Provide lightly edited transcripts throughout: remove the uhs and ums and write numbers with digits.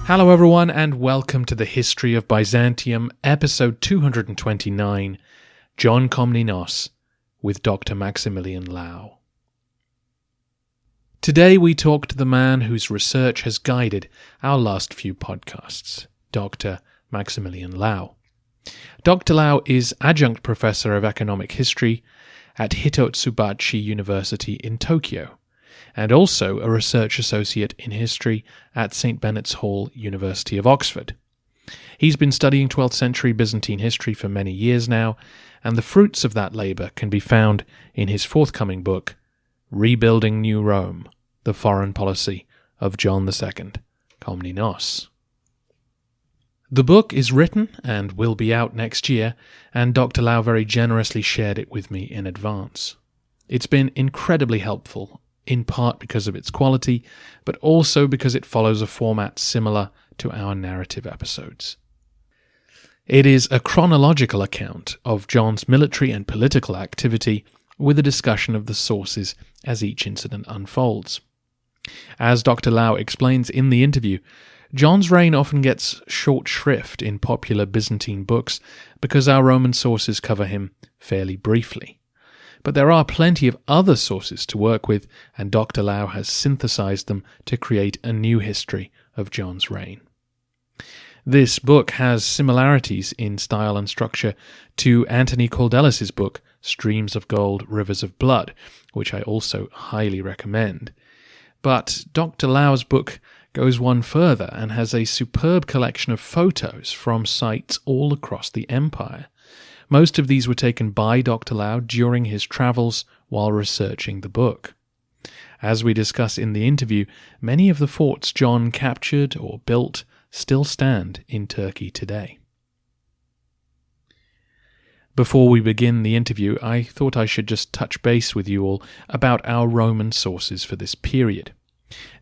Hello everyone and welcome to the History of Byzantium, episode 229, John Komnenos, with Dr Maximilian Lau. Today we talk to the man whose research has guided our last few podcasts, Dr Maximilian Lau. Dr Lau is Adjunct Professor of Economic History at Hitotsubashi University in Tokyo, and also a Research Associate in History at St. Benet's Hall, University of Oxford. He's been studying 12th century Byzantine history for many years now, and the fruits of that labour can be found in his forthcoming book, Rebuilding New Rome, The Foreign Policy of John II, Komnenos. The book is written and will be out next year, and Dr. Lau very generously shared it with me in advance. It's been incredibly helpful, in part because of its quality, but also because it follows a format similar to our narrative episodes. It is a chronological account of John's military and political activity, with a discussion of the sources as each incident unfolds. As Dr. Lau explains in the interview, John's reign often gets short shrift in popular Byzantine books because our Roman sources cover him fairly briefly. But there are plenty of other sources to work with, and Dr. Lau has synthesized them to create a new history of John's reign. This book has similarities in style and structure to Anthony Caldelis's book, Streams of Gold, Rivers of Blood, which I also highly recommend. But Dr. Lau's book goes one further and has a superb collection of photos from sites all across the empire. Most of these were taken by Dr. Lau during his travels while researching the book. As we discuss in the interview, many of the forts John captured or built still stand in Turkey today. Before we begin the interview, I thought I should just touch base with you all about our Roman sources for this period,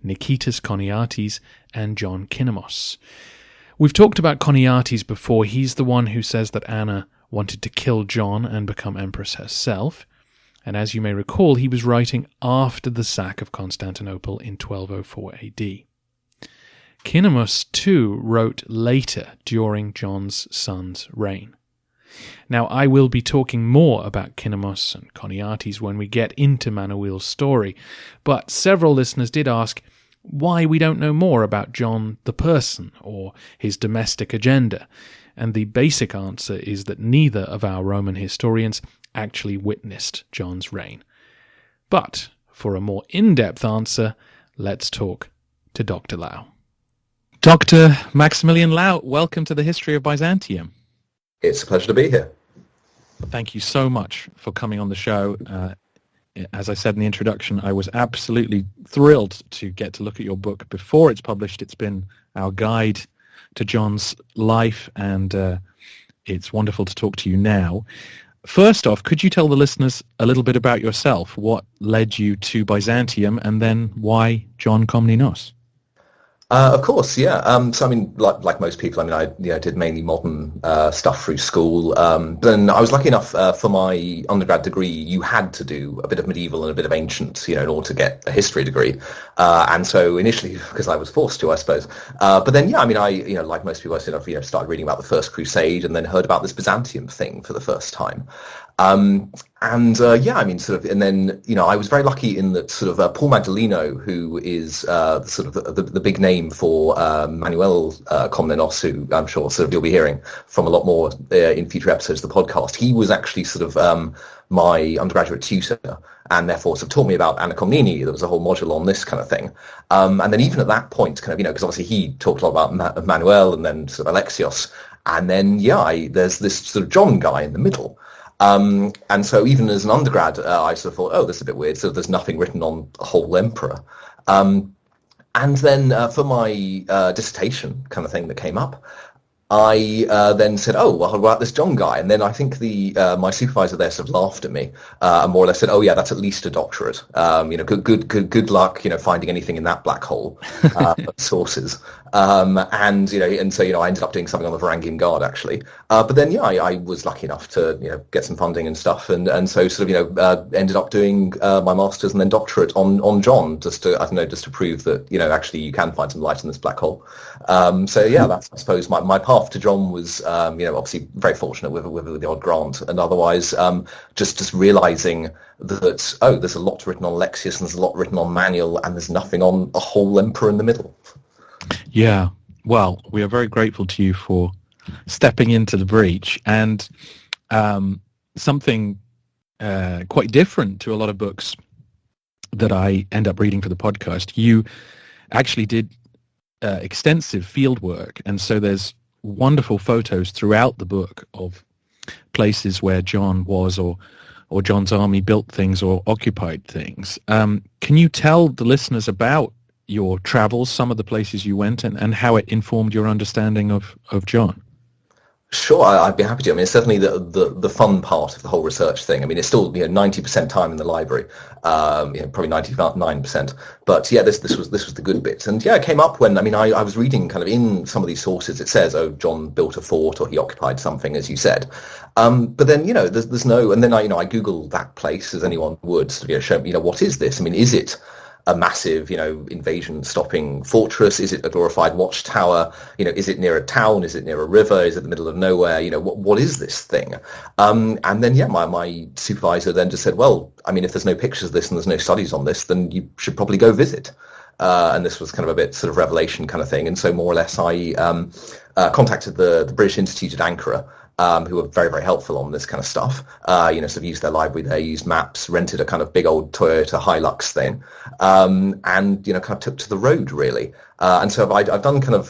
Nikitas Choniates and John Komnenos. We've talked about Choniates before. He's the one who says that Anna wanted to kill John and become empress herself, and as you may recall, he was writing after the sack of Constantinople in 1204 AD. Komnenos too wrote later during John's son's reign. Now, I will be talking more about Komnenos and Choniates when we get into Manuel's story, but several listeners did ask why we don't know more about John the person or his domestic agenda, and the basic answer is that neither of our Roman historians actually witnessed John's reign. But for a more in-depth answer, let's talk to Dr. Lau. Dr. Maximilian Lau, welcome to the History of Byzantium. It's a pleasure to be here. Thank you so much for coming on the show. As I said in the introduction, I was absolutely thrilled to get to look at your book before it's published. It's been our guide to John's life, and it's wonderful to talk to you now. First off, could you tell the listeners a little bit about yourself? What led you to Byzantium, and then why John Komnenos? Of course, yeah. So I mean, like most people, I mean, I did mainly modern stuff through school. Then I was lucky enough for my undergrad degree, you had to do a bit of medieval and a bit of ancient, in order to get a history degree. And so initially, because I was forced to, I suppose. But then, yeah, I mean, like most people, I started reading about the First Crusade and then heard about this Byzantium thing for the first time. And then, I was very lucky in that sort of Paul Magdaleno, who is the big name for Manuel Komnenos, who I'm sure sort of you'll be hearing from a lot more in future episodes of the podcast. He was actually sort of my undergraduate tutor, and therefore sort of taught me about Anna Komnene. There was a whole module on this kind of thing. And then even at that point, kind of, because obviously he talked a lot about Manuel and then sort of Alexios. And then, there's this sort of John guy in the middle. And so even as an undergrad, I sort of thought, oh, this is a bit weird. So there's nothing written on a whole emperor. And then for my dissertation kind of thing that came up, I then said, "Oh, well, what about this John guy?" And then I think the my supervisor there sort of laughed at me and more or less said, "Oh, yeah, that's at least a doctorate. Good luck, finding anything in that black hole sources." And so I ended up doing something on the Varangian Guard actually. But then I was lucky enough to get some funding and stuff, and so sort of ended up doing my master's and then doctorate on John, just to prove that actually you can find some light in this black hole. So yeah, that's I suppose my path to John was obviously very fortunate with the odd grant, and otherwise just realizing that there's a lot written on Alexius and there's a lot written on Manuel and there's nothing on a whole emperor in the middle. Yeah, well, we are very grateful to you for stepping into the breach, and something quite different to a lot of books that I end up reading for the podcast. You actually did extensive field work, and so there's wonderful photos throughout the book of places where John was or John's army built things or occupied things. Can you tell the listeners about your travels, some of the places you went, and how it informed your understanding of John? Sure, I'd be happy to. I mean, it's certainly the fun part of the whole research thing. I mean, it's still 90% time in the library, probably 99%. But yeah, this was the good bits. And yeah, it came up when I was reading kind of in some of these sources. It says, oh, John built a fort or he occupied something, as you said. But then there's no. And then I googled that place as anyone would, show what is this? I mean, is it a massive, invasion-stopping fortress? Is it a glorified watchtower? Is it near a town? Is it near a river? Is it the middle of nowhere? What is this thing? And then, my supervisor then just said, well, I mean, if there's no pictures of this and there's no studies on this, then you should probably go visit. And this was kind of a bit sort of revelation kind of thing. And so more or less I contacted the British Institute at Ankara, who were very, very helpful on this kind of stuff. Sort of used their library there, used maps, rented a kind of big old Toyota Hilux thing, and kind of took to the road really. And so I've done kind of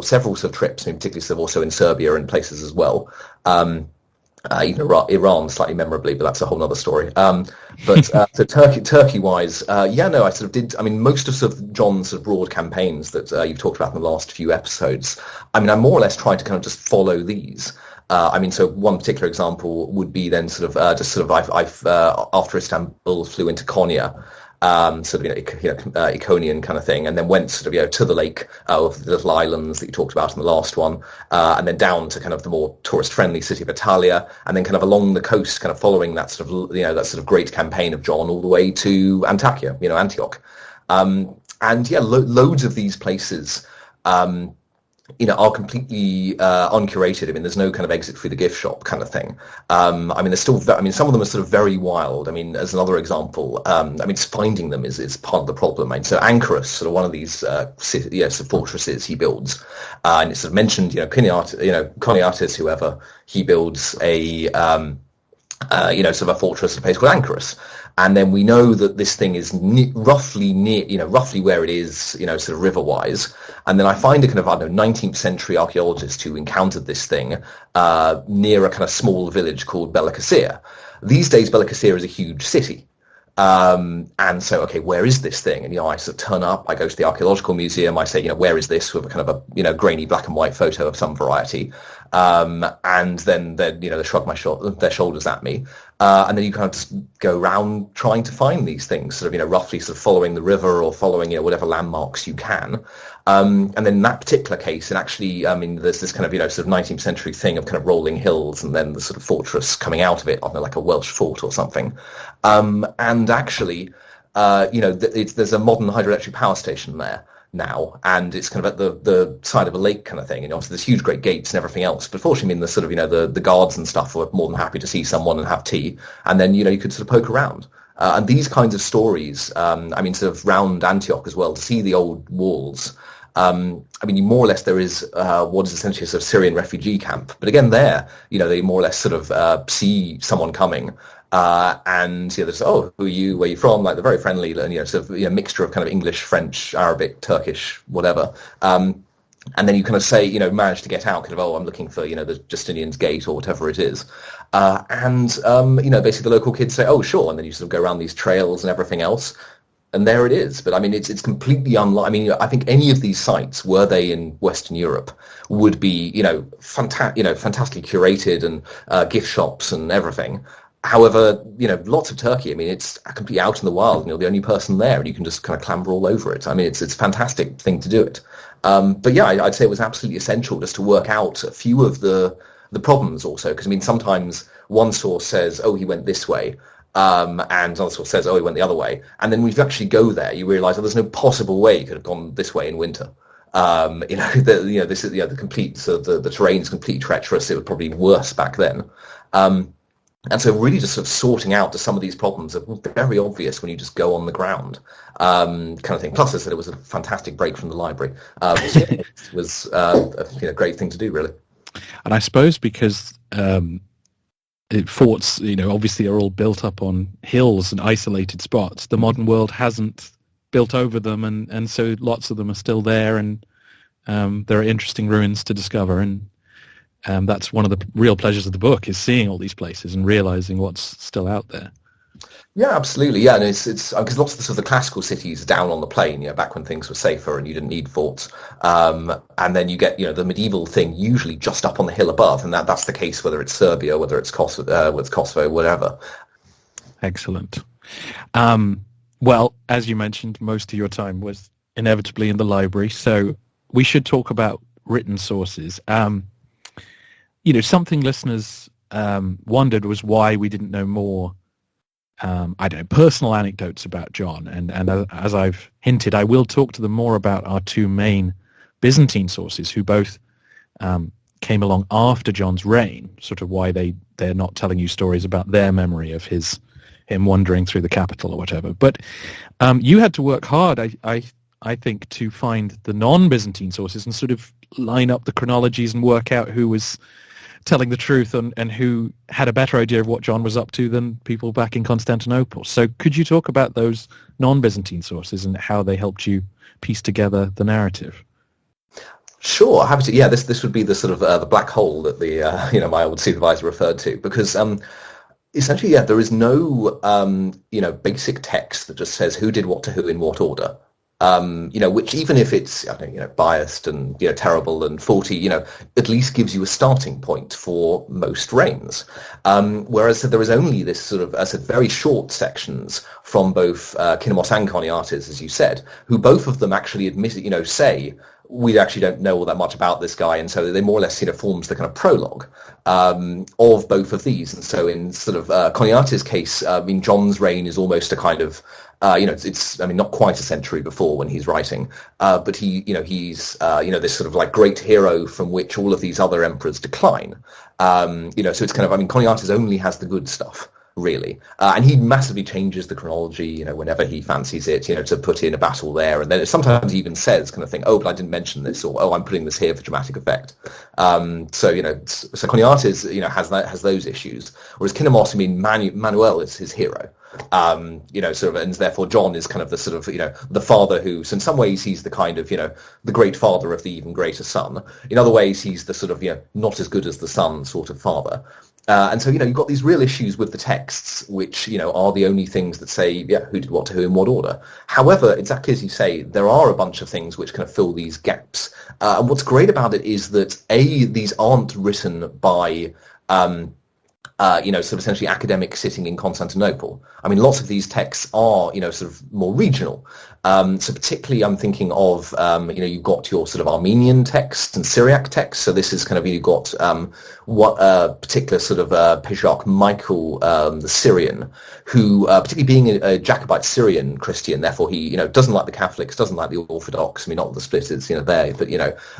several sort of trips, particularly sort of also in Serbia and places as well. Even Iran slightly memorably, but that's a whole other story. So Turkey-wise, I sort of did. I mean, most of sort of John's sort of broad campaigns that you've talked about in the last few episodes. I mean, I more or less tried to kind of just follow these. So one particular example would be then I've after Istanbul flew into Konya, Iconian kind of thing, and then went to the lake of the little islands that you talked about in the last one, and then down to kind of the more tourist-friendly city of Italia, and then kind of along the coast, kind of following that sort of that sort of great campaign of John all the way to Antakya, Antioch, loads of these places. Are completely uncurated. I mean, there's no kind of exit through the gift shop kind of thing. There's still. Some of them are sort of very wild. I mean, as another example, finding them is part of the problem. So Ankara, sort of one of these sort of fortresses he builds, and it's sort of mentioned. Koniatis, whoever, he builds a sort of a fortress, a place called Ankaras. And then we know that this thing is roughly where it is, sort of river-wise. And then I find a kind of, 19th century archaeologist who encountered this thing near a kind of small village called Belakacea. These days, Belakacea is a huge city. And so, okay, where is this thing? And, I sort of turn up, I go to the archaeological museum, I say, where is this, with a kind of a, grainy black and white photo of some variety. And then they shrug their shoulders at me. And then you kind of just go around trying to find these things, sort of, roughly sort of following the river or following, whatever landmarks you can. And then in that particular case, and actually, there's this kind of, sort of 19th century thing of kind of rolling hills and then the sort of fortress coming out of it, like a Welsh fort or something. And actually, there's a modern hydroelectric power station there now, and it's kind of at the side of a lake kind of thing, and obviously there's huge great gates and everything else, but fortunately the sort of the guards and stuff were more than happy to see someone and have tea, and then you could sort of poke around, and these kinds of stories, sort of round Antioch as well, to see the old walls. More or less there is what is essentially a sort of Syrian refugee camp, but again there, they more or less sort of see someone coming. And they say, oh, who are you? Where are you from? Like, they're very friendly, and sort of mixture of kind of English, French, Arabic, Turkish, whatever. And then you kind of say, manage to get out, kind of, oh, I'm looking for, the Justinian's Gate or whatever it is. Basically the local kids say, oh, sure. And then you sort of go around these trails and everything else. and there it is. But I mean, it's completely unlike. I mean, I think any of these sites, were they in Western Europe, would be fantastically curated and gift shops and everything. However, lots of Turkey. I mean, it's completely out in the wild, and you're the only person there, and you can just kind of clamber all over it. I mean, it's a fantastic thing to do it. But yeah, I'd say it was absolutely essential just to work out a few of the problems also, because I mean, sometimes one source says, oh, he went this way, and another source says, oh, he went the other way, and then when you actually go there, you realise, oh, there's no possible way he could have gone this way in winter. This is the complete. So the terrain is completely treacherous. It was probably worse back then. And so really just sort of sorting out some of these problems are very obvious when you just go on the ground, kind of thing. Plus, I said it was a fantastic break from the library. So it was a great thing to do, really. And I suppose because forts, obviously are all built up on hills and isolated spots, the modern world hasn't built over them, and so lots of them are still there, and there are interesting ruins to discover, and that's one of the real pleasures of the book, is seeing all these places and realizing what's still out there. Yeah, absolutely. Yeah, and it's because lots of the sort of the classical cities are down on the plain, back when things were safer and you didn't need forts. And then you get, the medieval thing usually just up on the hill above, and that's the case whether it's Serbia, whether it's Kosovo, whatever. Excellent. Well, as you mentioned, most of your time was inevitably in the library, so we should talk about written sources. Something listeners wondered was why we didn't know more, personal anecdotes about John. And as I've hinted, I will talk to them more about our two main Byzantine sources, who both came along after John's reign, sort of why they're not telling you stories about their memory of him wandering through the capital or whatever. But you had to work hard, I think, to find the non-Byzantine sources and sort of line up the chronologies and work out who was telling the truth and who had a better idea of what John was up to than people back in Constantinople. So could you talk about those non-Byzantine sources and how they helped you piece together the narrative? Sure, happy to. Yeah, this would be the sort of the black hole that the my old supervisor referred to, because essentially, there is no basic text that just says who did what to who in what order. Which, even if it's biased and terrible and faulty, at least gives you a starting point for most reigns. Whereas there is only this sort of, as I said, very short sections from both Komnenos and Choniates, as you said, who both of them actually admit, say, we actually don't know all that much about this guy, and so they more or less forms the kind of prologue of both of these. And so in sort of Choniates' case, John's reign is almost a kind of it's not quite a century before when he's writing, but he's this sort of like great hero from which all of these other emperors decline. So it's kind of, Choniates only has the good stuff, really, and he massively changes the chronology, whenever he fancies it, to put in a battle there, and then sometimes he even says kind of thing, oh, but I didn't mention this, or oh, I'm putting this here for dramatic effect. So Choniates, has those issues, whereas Komnenos, Manuel is his hero. Sort of, and therefore John is kind of the sort of, the father who, so in some ways he's the kind of, the great father of the even greater son. In other ways, he's the sort of, not as good as the son sort of father. And so, you've got these real issues with the texts, which, are the only things that say, who did what to who in what order. However, exactly as you say, there are a bunch of things which kind of fill these gaps. And what's great about it is that, these aren't written by, sort of essentially academic sitting in Constantinople. Lots of these texts are, sort of more regional. So particularly I'm thinking of, you've got your sort of Armenian texts and Syriac texts. So this is kind of, you've got what particular sort of Patriarch Michael, the Syrian, who, particularly being a Jacobite Syrian Christian, therefore he, doesn't like the Catholics, doesn't like the Orthodox. Not the split is, there, but,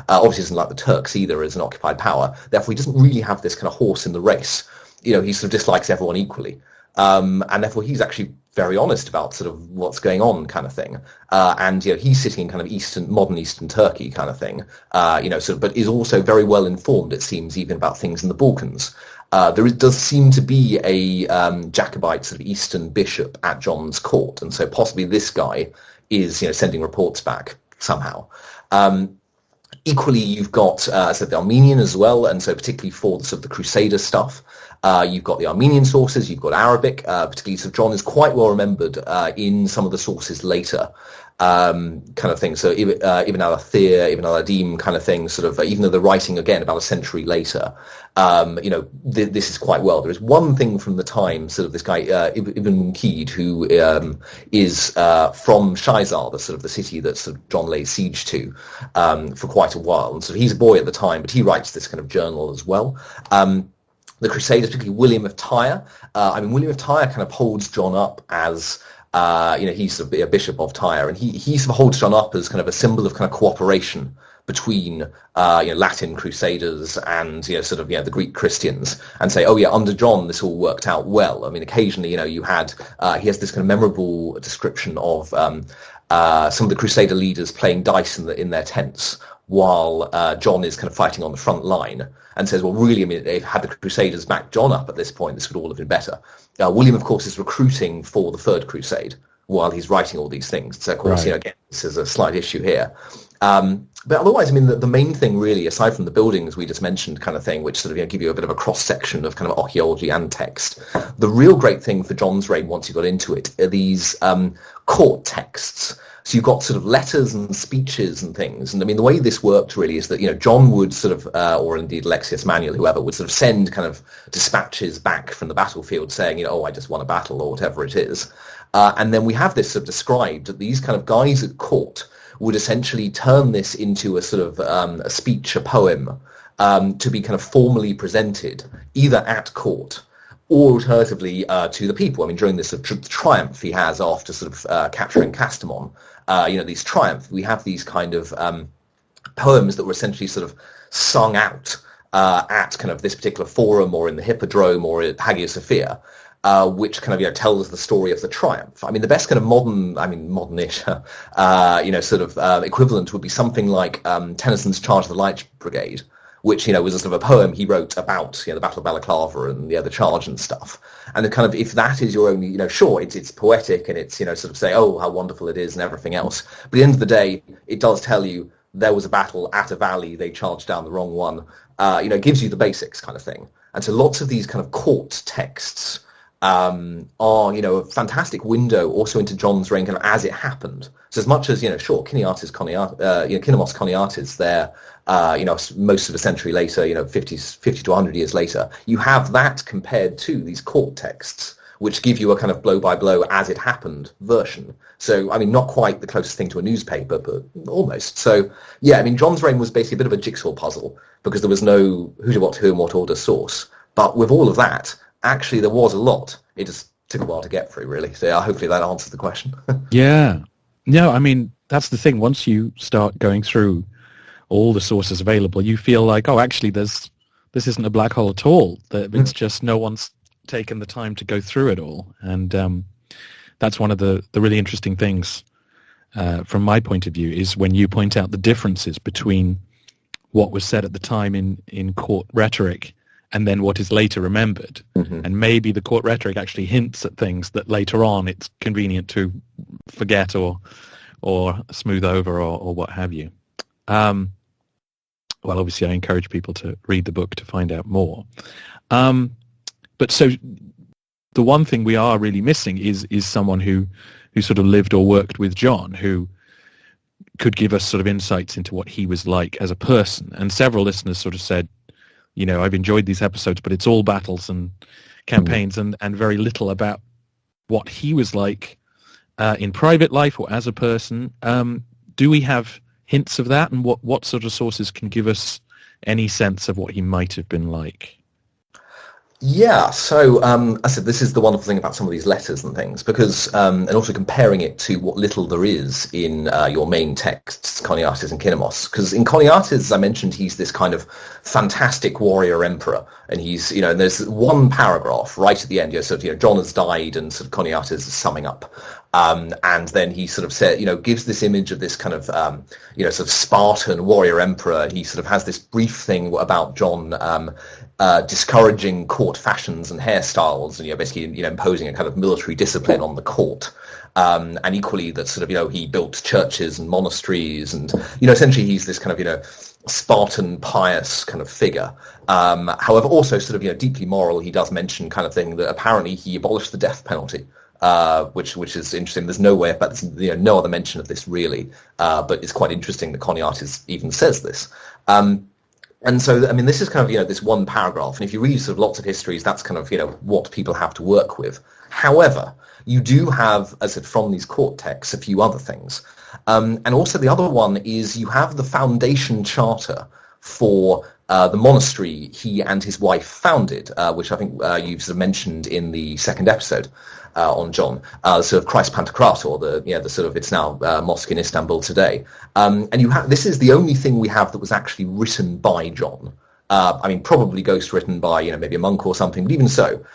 obviously doesn't like the Turks either as an occupied power. Therefore, he doesn't really have this kind of horse in the race. He sort of dislikes everyone equally. And therefore he's actually very honest about sort of what's going on kind of thing. And, he's sitting in kind of modern Eastern Turkey kind of thing, but is also very well informed, it seems, even about things in the Balkans. Does seem to be a Jacobite sort of Eastern bishop at John's court. And so possibly this guy is, sending reports back somehow. Equally, you've got, the Armenian as well, and so particularly for the sort of the Crusader stuff, You've got the Armenian sources, you've got Arabic, particularly Sir John is quite well remembered in some of the sources later. Kind of thing. So Ibn al-Athir, Ibn al-Adim kind of thing, sort of, even though they're writing again about a century later, this is quite well. There is one thing from the time, sort of this guy, Ibn Munkid, who is from Shaizar, the sort of the city that sort of John lays siege to for quite a while. And so he's a boy at the time, but he writes this kind of journal as well. The Crusaders, particularly William of Tyre. William of Tyre kind of holds John up as he's sort of a bishop of Tyre, and he sort of holds John up as kind of a symbol of kind of cooperation between Latin Crusaders and the Greek Christians, and say, under John this all worked out well. I mean, occasionally you had he has this kind of memorable description of some of the Crusader leaders playing dice in their tents while John is kind of fighting on the front line, and says, well, really, I mean, if had the Crusaders backed John up at this point, this would all have been better. William, of course, is recruiting for the Third Crusade while he's writing all these things. So, of course, right. Again, this is a slight issue here. But otherwise, I mean, the main thing really, aside from the buildings we just mentioned kind of thing, which sort of give you a bit of a cross-section of kind of archaeology and text, the real great thing for John's reign, once you got into it, are these court texts. So you've got sort of letters and speeches and things. And I mean, the way this worked really is that, John would sort of, or indeed Alexius Manuel, whoever, would sort of send kind of dispatches back from the battlefield saying, I just won a battle or whatever it is. And then we have this sort of described that these kind of guys at court would essentially turn this into a sort of a speech, a poem, to be kind of formally presented either at court or alternatively to the people. I mean, during this sort of triumph he has after sort of capturing Castamon, these triumph, we have these kind of poems that were essentially sort of sung out at kind of this particular forum or in the Hippodrome or at Hagia Sophia, which kind of tells the story of the triumph. I mean, the best kind of modernish, equivalent would be something like Tennyson's Charge of the Light Brigade, which was a sort of a poem he wrote about the Battle of Balaclava and the charge and stuff. And the kind of, if that is your only, sure, it's poetic and it's sort of say, oh, how wonderful it is and everything else. But at the end of the day, it does tell you there was a battle at a valley, they charged down the wrong one. It gives you the basics kind of thing. And so lots of these kind of court texts are a fantastic window also into John's reign kind of as it happened. So as much as sure, Kineatis Kinemos Coniatis there, most of a century later, 50 to 100 years later, you have that compared to these court texts, which give you a kind of blow by blow as it happened version. So I mean, not quite the closest thing to a newspaper, but almost. So yeah, I mean, John's reign was basically a bit of a jigsaw puzzle because there was no who to what, who, and what order source. But with all of that, actually, there was a lot. It just took a while to get through, really. So hopefully that answers the question. Yeah. No, I mean, that's the thing. Once you start going through all the sources available, you feel like, oh, actually, this isn't a black hole at all. It's just no one's taken the time to go through it all. And that's one of the really interesting things from my point of view is when you point out the differences between what was said at the time in court rhetoric and then what is later remembered. Mm-hmm. And maybe the court rhetoric actually hints at things that later on it's convenient to forget or smooth over or what have you. Well, obviously I encourage people to read the book to find out more. But so the one thing we are really missing is someone who sort of lived or worked with John, who could give us sort of insights into what he was like as a person. And several listeners sort of said, I've enjoyed these episodes, but it's all battles and campaigns and very little about what he was like in private life or as a person. Do we have hints of that? And what sort of sources can give us any sense of what he might have been like? Yeah, so I said this is the wonderful thing about some of these letters and things, because and also comparing it to what little there is in your main texts, Coniatis and Kinemos, because in Coniatis, as I mentioned, he's this kind of fantastic warrior emperor, and he's and there's one paragraph right at the end, John has died, and sort of Coniatis is summing up. And then he sort of said, gives this image of this kind of, sort of Spartan warrior emperor. He sort of has this brief thing about John discouraging court fashions and hairstyles, and basically imposing a kind of military discipline on the court. And equally that sort of he built churches and monasteries, and essentially he's this kind of Spartan, pious kind of figure. However, also sort of deeply moral. He does mention kind of thing that apparently he abolished the death penalty, which is interesting. There's nowhere, but there's no other mention of this really. But it's quite interesting that Choniates even says this. And so, I mean, this is kind of this one paragraph, and if you read sort of lots of histories, that's kind of what people have to work with. However, you do have, as I said, from these court texts, a few other things. And also the other one is you have the foundation charter for the monastery he and his wife founded, which I think you've sort of mentioned in the second episode on John, sort of Christ Pantocrator, the sort of, it's now mosque in Istanbul today. And this is the only thing we have that was actually written by John. I mean, probably ghostwritten by maybe a monk or something, but even so.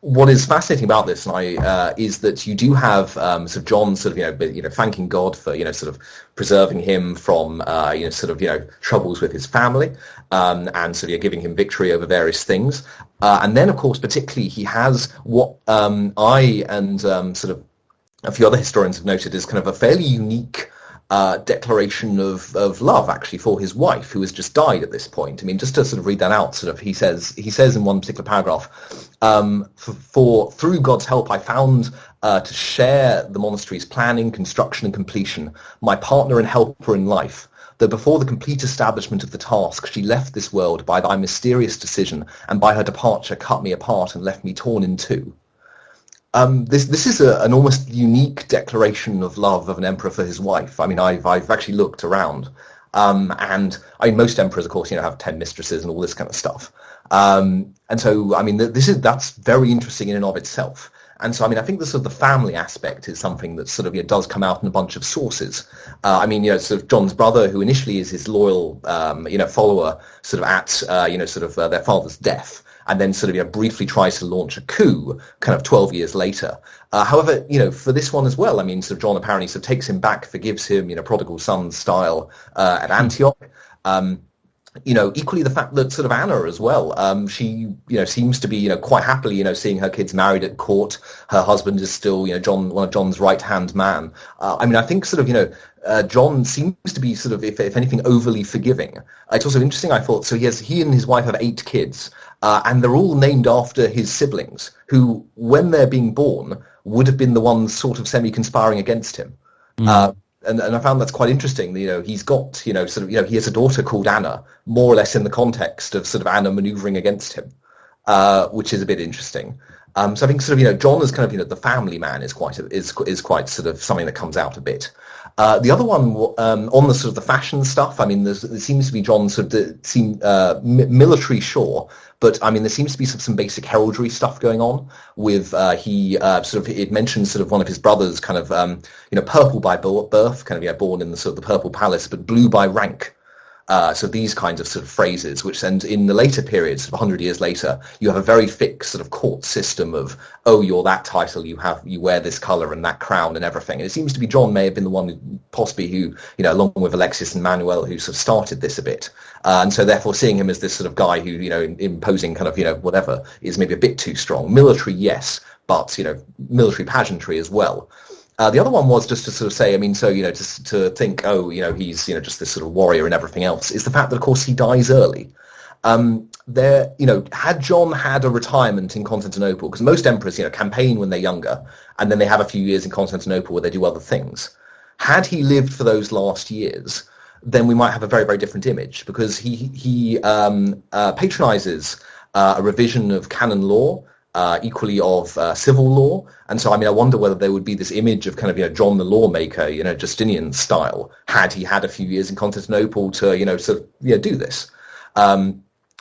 What is fascinating about this, is that you do have sort of John sort of thanking God for sort of preserving him from troubles with his family, and sort of giving him victory over various things, and then of course particularly he has what I and sort of a few other historians have noted is kind of a fairly unique declaration of love actually for his wife, who has just died at this point. I mean, just to sort of read that out, sort of he says in one particular paragraph, for through God's help I found to share the monastery's planning, construction and completion, my partner and helper in life, though before the complete establishment of the task she left this world by thy mysterious decision, and by her departure cut me apart and left me torn in two. This is an almost unique declaration of love of an emperor for his wife. I mean, I've actually looked around, and I mean, most emperors, of course, have 10 mistresses and all this kind of stuff. And so, I mean, that's very interesting in and of itself. And so, I mean, I think the sort of the family aspect is something that sort of does come out in a bunch of sources. I mean, sort of John's brother, who initially is his loyal, follower, sort of at, their father's death, and then sort of briefly tries to launch a coup kind of 12 years later. However, for this one as well, I mean, sort of John apparently sort of takes him back, forgives him, prodigal son style at Antioch. Equally the fact that sort of Anna as well, she, seems to be, quite happily, seeing her kids married at court. Her husband is still, one of John's right-hand man. I mean, I think sort of, John seems to be sort of, if anything, overly forgiving. It's also interesting, I thought, so he and his wife have 8 kids, and they're all named after his siblings, who, when they're being born, would have been the ones sort of semi-conspiring against him. And I found that's quite interesting. He's got, he has a daughter called Anna, more or less in the context of sort of Anna manoeuvring against him, which is a bit interesting. So I think sort of, John is kind of, the family man is quite sort of something that comes out a bit. The other one on the sort of the fashion stuff, I mean, there seems to be John sort of military, sure, but I mean, there seems to be some basic heraldry stuff going on with it mentions sort of one of his brothers kind of purple by birth, kind of born in the sort of the purple palace, but blue by rank. So these kinds of sort of phrases, which and in the later periods, 100 years later, you have a very fixed sort of court system of, you're that title, you wear this colour and that crown and everything. And it seems to be John may have been the one possibly who, along with Alexius and Manuel, who sort of started this a bit. And so therefore seeing him as this sort of guy who, imposing kind of, whatever, is maybe a bit too strong. Military, yes, but, military pageantry as well. The other one was just to sort of say, I mean, so, just to think, he's, just this sort of warrior and everything else, is the fact that, of course, he dies early. Had John had a retirement in Constantinople, because most emperors, campaign when they're younger, and then they have a few years in Constantinople where they do other things. Had he lived for those last years, then we might have a very, very different image, because he patronizes a revision of canon law, equally of civil law. And so, I mean, I wonder whether there would be this image of kind of, John the lawmaker, Justinian style, had he had a few years in Constantinople to, do this.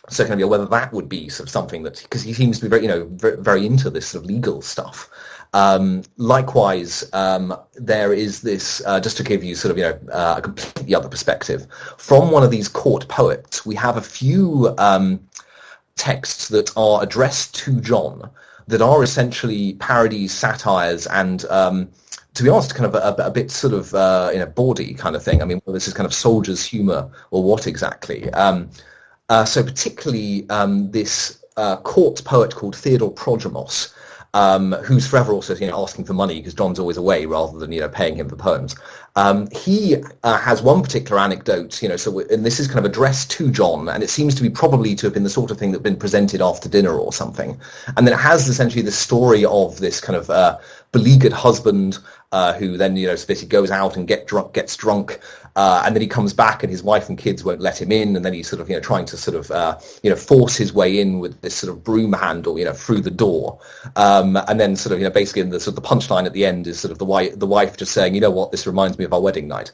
So kind of, whether that would be sort of something that, because he seems to be very, very, very into this sort of legal stuff. Likewise, there is this, just to give you sort of, a completely other perspective, from one of these court poets, we have a few texts that are addressed to John that are essentially parodies, satires, and to be honest, kind of a bit sort of bawdy kind of thing. I mean, well, this is kind of soldier's humour, or what exactly? So particularly this court poet called Theodore Prodromos who's forever also asking for money because John's always away rather than paying him for poems. He has one particular anecdote, and this is kind of addressed to John, and it seems to be probably to have been the sort of thing that had been presented after dinner or something. And then it has essentially the story of this kind of beleaguered husband who then basically goes out and gets drunk, and then he comes back and his wife and kids won't let him in, and then he's sort of trying to sort of force his way in with this sort of broom handle through the door, and then sort of basically the sort of the punchline at the end is sort of the wife just saying, you know what, this reminds me of our wedding night.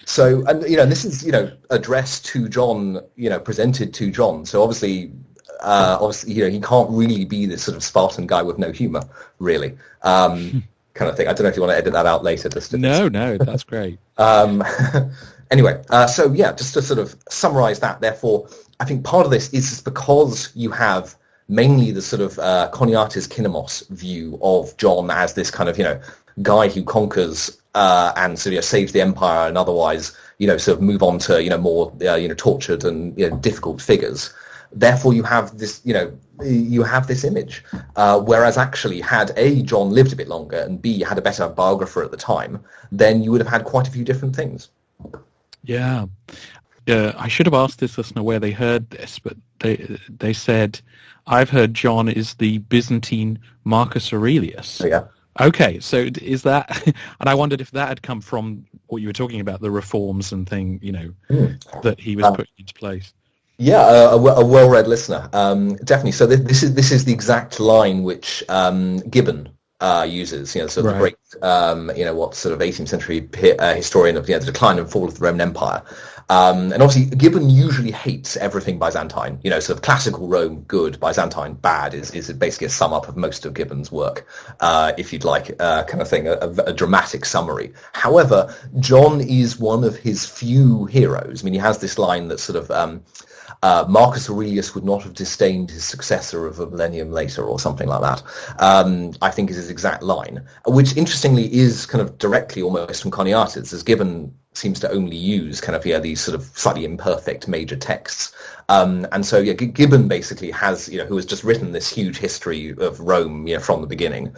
So, and this is addressed to John, presented to John. So obviously, he can't really be this sort of Spartan guy with no humor, really, kind of thing. I don't know if you want to edit that out later. No, that's great. Anyway, so yeah, just to sort of summarize that. Therefore, I think part of this is because you have mainly the sort of Choniates Kinemos view of John as this kind of guy who conquers and sort of saves the empire and otherwise sort of move on to more tortured and difficult figures. Therefore, you have this image. Whereas actually, had A, John lived a bit longer, and B, had a better biographer at the time, then you would have had quite a few different things. Yeah. I should have asked this listener where they heard this, but they said, I've heard John is the Byzantine Marcus Aurelius. Oh, yeah. Okay, so is that, and I wondered if that had come from what you were talking about, the reforms and thing, that he was putting into place. Yeah, a well-read listener, definitely. So this is the exact line which Gibbon uses. Sort of the great, what sort of 18th century historian of the decline and fall of the Roman Empire. And obviously, Gibbon usually hates everything Byzantine. Sort of classical Rome, good; Byzantine, bad. Is basically a sum up of most of Gibbon's work, if you'd like, kind of thing, a dramatic summary. However, John is one of his few heroes. I mean, he has this line that sort of. Marcus Aurelius would not have disdained his successor of a millennium later, or something like that. I think is his exact line, which interestingly is kind of directly almost from Choniates, as Gibbon seems to only use kind of these sort of slightly imperfect major texts. And so Gibbon basically has who has just written this huge history of Rome from the beginning.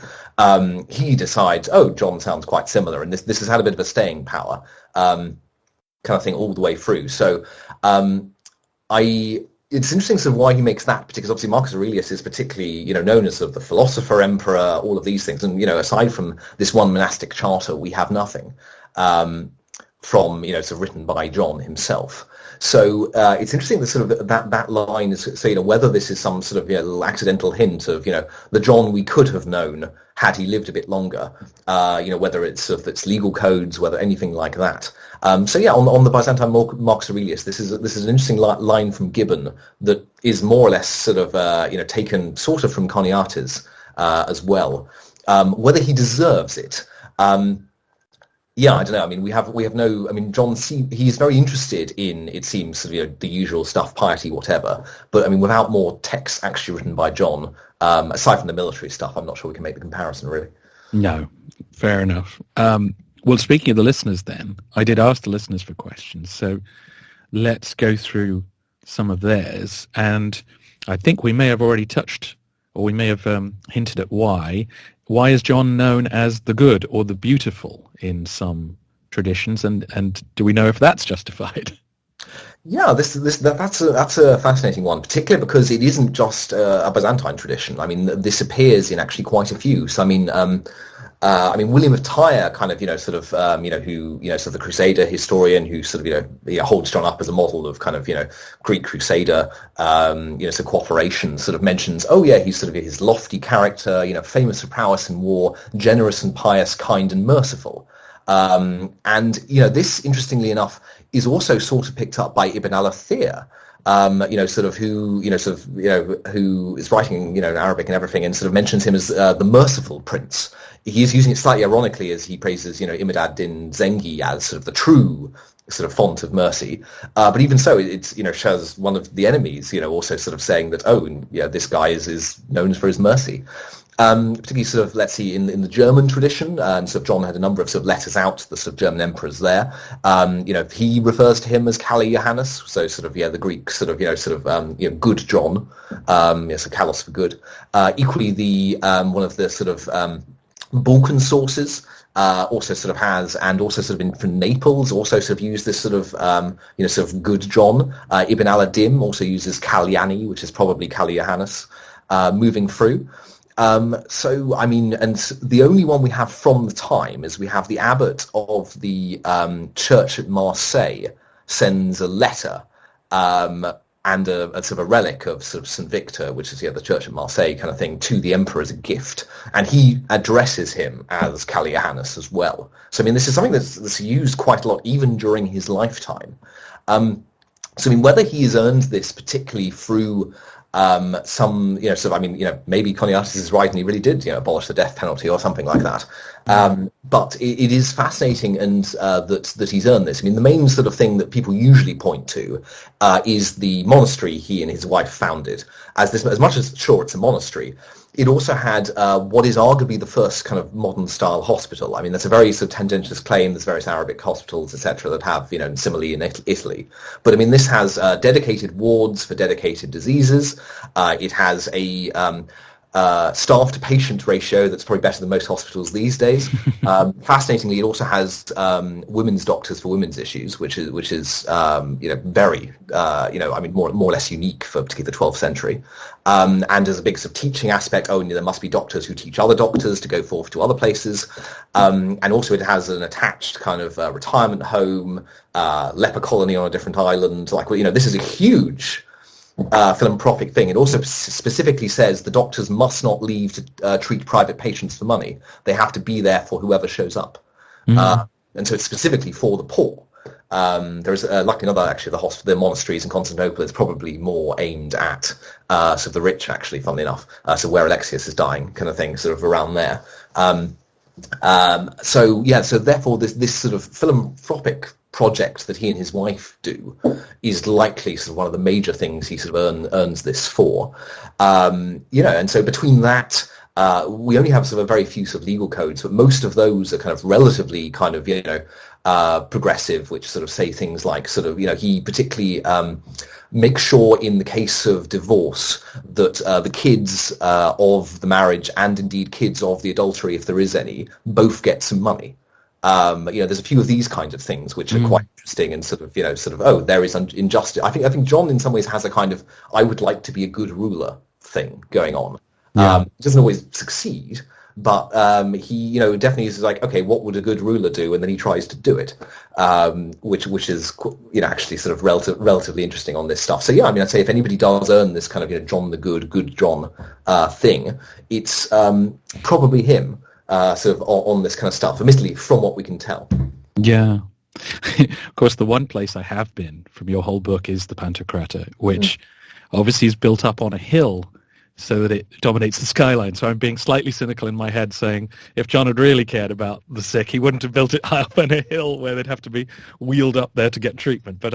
He decides, John sounds quite similar, and this has had a bit of a staying power kind of thing all the way through. So. It's interesting sort of why he makes that, because obviously Marcus Aurelius is particularly, known as sort of the philosopher emperor, all of these things. And, aside from this one monastic charter, we have nothing from, sort of written by John himself. So it's interesting that sort of that line is, so, whether this is some sort of little accidental hint of, the John we could have known had he lived a bit longer, whether it's sort of its legal codes, whether anything like that. So yeah, on the Byzantine Marcus Aurelius, this is an interesting line from Gibbon that is more or less sort of taken sort of from Choniates as well. Whether he deserves it. Yeah, I don't know. I mean, we have no. I mean, John. He's very interested in, it seems, sort of, the usual stuff, piety, whatever. But I mean, without more texts actually written by John, aside from the military stuff, I'm not sure we can make the comparison, really. No, fair enough. Well, speaking of the listeners, then I did ask the listeners for questions, so let's go through some of theirs. And I think we may have already touched, or we may have hinted at why. Why is John known as the good or the beautiful in some traditions, and do we know if that's justified? Yeah, that's a fascinating one, particularly because it isn't just a Byzantine tradition. I mean, this appears in actually quite a few. So, I mean, William of Tyre, kind of, who, sort of the Crusader historian who sort of, holds John up as a model of kind of, Greek Crusader, so cooperation, sort of mentions, he's sort of his lofty character, famous for prowess in war, generous and pious, kind and merciful. And this, interestingly enough, is also sort of picked up by Ibn al-Athir, who is writing, in Arabic and everything, and sort of mentions him as the merciful prince. He is using it slightly ironically as he praises, Imad ad-Din Zengi as sort of the true sort of font of mercy. But even so, it's, shows one of the enemies, also sort of saying that, this guy is known for his mercy. particularly sort of, let's see, in the German tradition, sort of John had a number of sort of letters out to the sort of German emperors there. He refers to him as Kali Johannes, so sort of, the Greek sort of, good John, so Kalos for good. Equally, the one of the sort of Balkan sources also sort of has, and also sort of in from Naples, also sort of use this sort of, sort of good John. Ibn al-Adim also uses Kalyani, which is probably Kali Johannes, moving through. So, I mean, and the only one we have from the time is we have the abbot of the church at Marseille sends a letter and a sort of a relic of sort of St. Victor, which is the church at Marseille kind of thing, to the emperor as a gift. And he addresses him as Kali Johannes as well. So, I mean, this is something that's used quite a lot, even during his lifetime. So, I mean, whether he has earned this particularly through some, maybe Komnenos is right and he really did, abolish the death penalty or something like that. But it is fascinating and that he's earned this. I mean, the main sort of thing that people usually point to is the monastery he and his wife founded. As much as, sure, it's a monastery, it also had what is arguably the first kind of modern-style hospital. I mean, that's a very sort of tendentious claim. There's various Arabic hospitals, etc., that have, similarly in Italy. But, I mean, this has dedicated wards for dedicated diseases. It has a staff-to-patient ratio that's probably better than most hospitals these days. Fascinatingly, it also has women's doctors for women's issues, which is very more or less unique for particularly the 12th century. And there's a big sort of teaching aspect. There must be doctors who teach other doctors to go forth to other places. And also it has an attached kind of retirement home, leper colony on a different island. This is a huge philanthropic thing. It also specifically says the doctors must not leave to treat private patients for money. They have to be there for whoever shows up. And so it's specifically for the poor. There's luckily another, actually, the monasteries in Constantinople is probably more aimed at sort of the rich, actually, funnily enough. So where Alexius is dying, kind of thing, sort of around there. So therefore this sort of philanthropic project that he and his wife do is likely sort of one of the major things he sort of earns this for. And so between that, we only have sort of a very few sort of legal codes, but most of those are kind of relatively kind of, progressive, which sort of say things like sort of, he particularly makes sure in the case of divorce that the kids of the marriage and indeed kids of the adultery, if there is any, both get some money. There's a few of these kinds of things which are quite interesting and sort of, there is injustice. I think John in some ways has a kind of, I would like to be a good ruler thing going on. He doesn't always succeed, but he, definitely is like, okay, what would a good ruler do? And then he tries to do it, which is, actually sort of relatively interesting on this stuff. So yeah, I mean, I'd say if anybody does earn this kind of, John the good John thing, it's probably him. Sort of on this kind of stuff, admittedly, from what we can tell. Yeah. Of course, the one place I have been from your whole book is the Pantocrator, which obviously is built up on a hill so that it dominates the skyline. So I'm being slightly cynical in my head, saying if John had really cared about the sick, he wouldn't have built it high up on a hill where they'd have to be wheeled up there to get treatment. But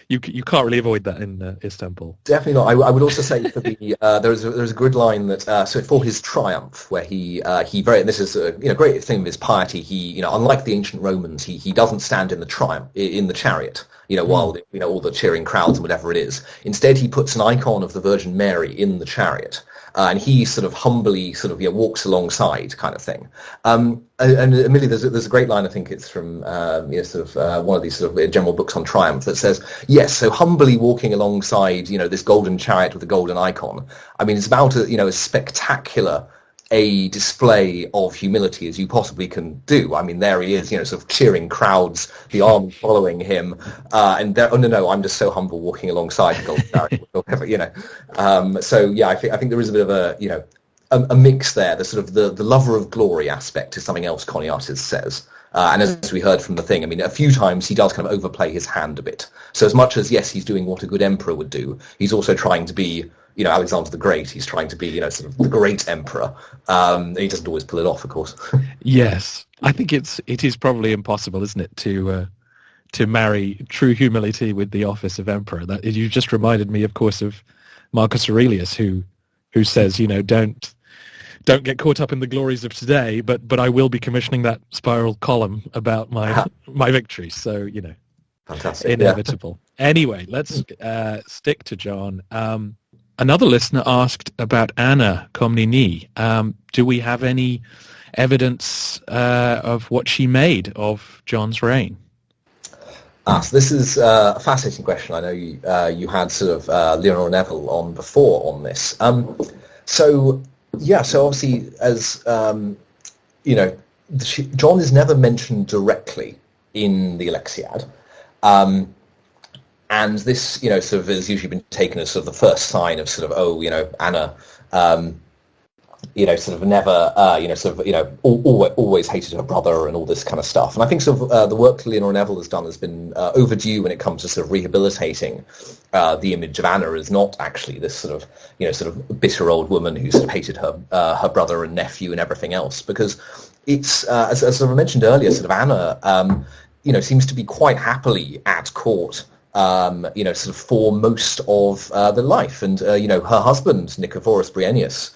you can't really avoid that in Istanbul. Definitely not. I would also say for the there's a good line that so for his triumph, where he very, and this is a great thing of his piety. He unlike the ancient Romans, he doesn't stand in the chariot. While all the cheering crowds and whatever it is. Instead, he puts an icon of the Virgin Mary in the chariot, and he sort of humbly walks alongside, kind of thing. And admittedly, there's a great line. I think it's from one of these sort of general books on triumph that says, yes, so humbly walking alongside this golden chariot with a golden icon. I mean, it's about as spectacular a display of humility as you possibly can do. I mean, there he is, sort of cheering crowds, the army following him, and there, oh no, I'm just so humble walking alongside the golden chariot, whatever, So yeah, I think there is a bit of a mix there. The sort of the lover of glory aspect is something else Komnenos says. And as we heard from the thing, I mean, a few times he does kind of overplay his hand a bit. So as much as, yes, he's doing what a good emperor would do, he's also trying to be, Alexander the Great. He's trying to be, sort of the great emperor. And he doesn't always pull it off, of course. Yes. I think it is probably impossible, isn't it, to marry true humility with the office of emperor. That you just reminded me, of course, of Marcus Aurelius, who says, don't get caught up in the glories of today, but I will be commissioning that spiral column about my victory. So, Fantastic. Inevitable. Yeah. Anyway, let's stick to John. Another listener asked about Anna Komnene. Do we have any evidence of what she made of John's reign? So this is a fascinating question. I know you had sort of Leonora Neville on before on this. So obviously, as John is never mentioned directly in the Alexiad. And this, sort of has usually been taken as sort of the first sign of sort of, Anna, sort of never, always hated her brother and all this kind of stuff. And I think sort of the work Leonora Neville has done has been overdue when it comes to sort of rehabilitating the image of Anna as not actually this sort of bitter old woman who sort of hated her brother and nephew and everything else. Because it's, as I mentioned earlier, sort of Anna, seems to be quite happily at court, sort of for most of the life. And, her husband, Nicephorus Bryennius,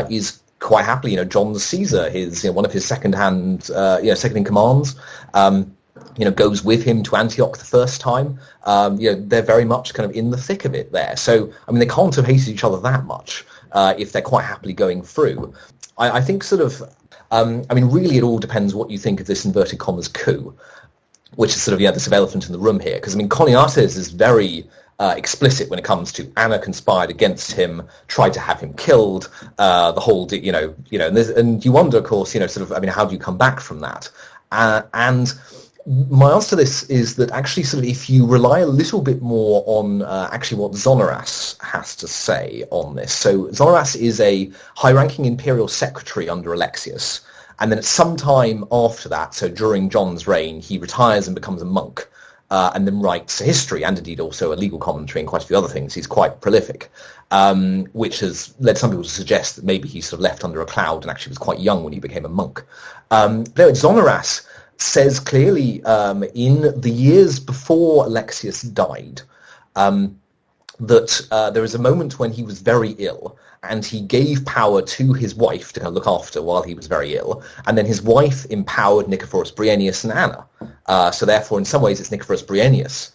is quite happily, John Caesar, one of his second-in commands, goes with him to Antioch the first time. They're very much kind of in the thick of it there. So, I mean, they can't have hated each other that much if they're quite happily going through. I think sort of, really it all depends what you think of this inverted commas coup, which is sort of, this elephant in the room here. Because, Komnenos is very explicit when it comes to Anna conspired against him, tried to have him killed, the whole, and you wonder, of course, how do you come back from that? And my answer to this is that actually sort of if you rely a little bit more on actually what Zonaras has to say on this. So Zonaras is a high-ranking imperial secretary under Alexius. And then at some time after that, so during John's reign, he retires and becomes a monk, and then writes a history and indeed also a legal commentary and quite a few other things. He's quite prolific, which has led some people to suggest that maybe he sort of left under a cloud and actually was quite young when he became a monk. Zonaras says clearly in the years before Alexius died that there was a moment when he was very ill, and he gave power to his wife to kind of look after while he was very ill, and then his wife empowered Nicephorus Bryennius and Anna. So therefore, in some ways, it's Nicephorus Bryennius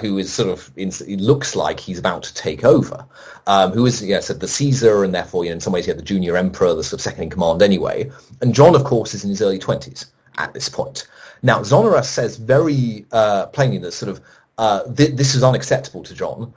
who is sort of, it looks like he's about to take over, who is, said the Caesar, and therefore, in some ways, the junior emperor, the sort of second in command anyway. And John, of course, is in his early 20s at this point. Now, Zonaras says very plainly that sort of this is unacceptable to John.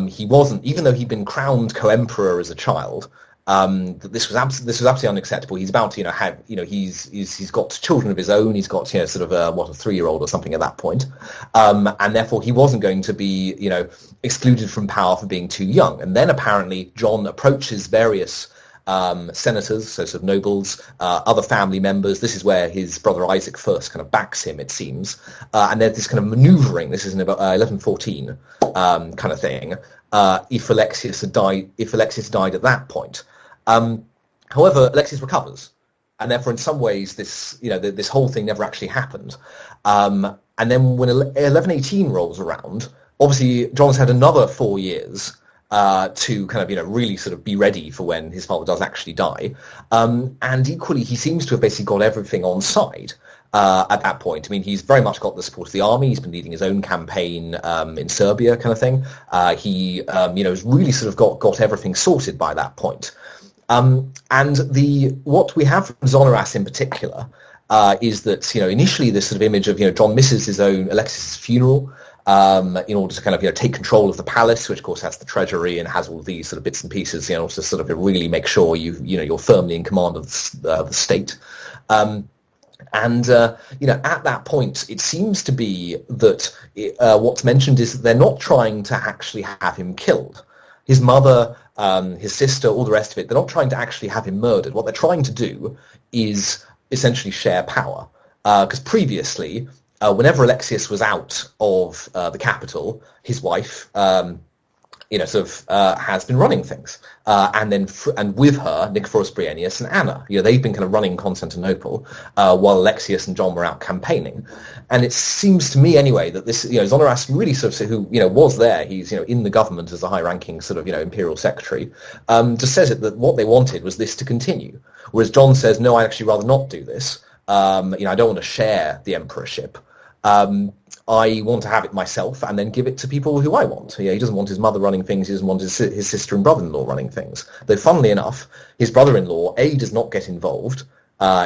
He wasn't, even though he'd been crowned co-emperor as a child, that this was absolutely unacceptable. He's about to, have, he's got children of his own. He's got, sort of a 3-year-old or something at that point, and therefore he wasn't going to be, excluded from power for being too young. And then apparently John approaches various senators, so sort of nobles, other family members. This is where his brother Isaac first kind of backs him, it seems. And there's this kind of manoeuvring. This is in about 1114 kind of thing. If Alexius died at that point. However, Alexius recovers, and therefore, in some ways, this this whole thing never actually happened. And then when 1118 rolls around, obviously John's had another 4 years to kind of, really sort of be ready for when his father does actually die. And equally, he seems to have basically got everything on side at that point. I mean, he's very much got the support of the army. He's been leading his own campaign in Serbia kind of thing. He, has really sort of got everything sorted by that point. And what we have from Zonaras in particular is that, initially this sort of image of, John misses his own Alexius' funeral, in order to kind of take control of the palace, which of course has the treasury and has all these sort of bits and pieces, to sort of really make sure you're firmly in command of the state. And at that point, it seems to be that what's mentioned is that they're not trying to actually have him killed. His mother, his sister, all the rest of it, they're not trying to actually have him murdered. What they're trying to do is essentially share power. Because previously, whenever Alexius was out of the capital, his wife, has been running things, and with her Nicephorus Bryennius and Anna. They've been kind of running Constantinople while Alexius and John were out campaigning. And it seems to me anyway that this, Zonaras really who was there. He's in the government as a high-ranking imperial secretary. Just says that what they wanted was this to continue, whereas John says, no, I'd actually rather not do this. I don't want to share the emperorship. I want to have it myself and then give it to people who I want. He doesn't want his mother running things. He doesn't want his sister and brother-in-law running things. Though, funnily enough, his brother-in-law, does not get involved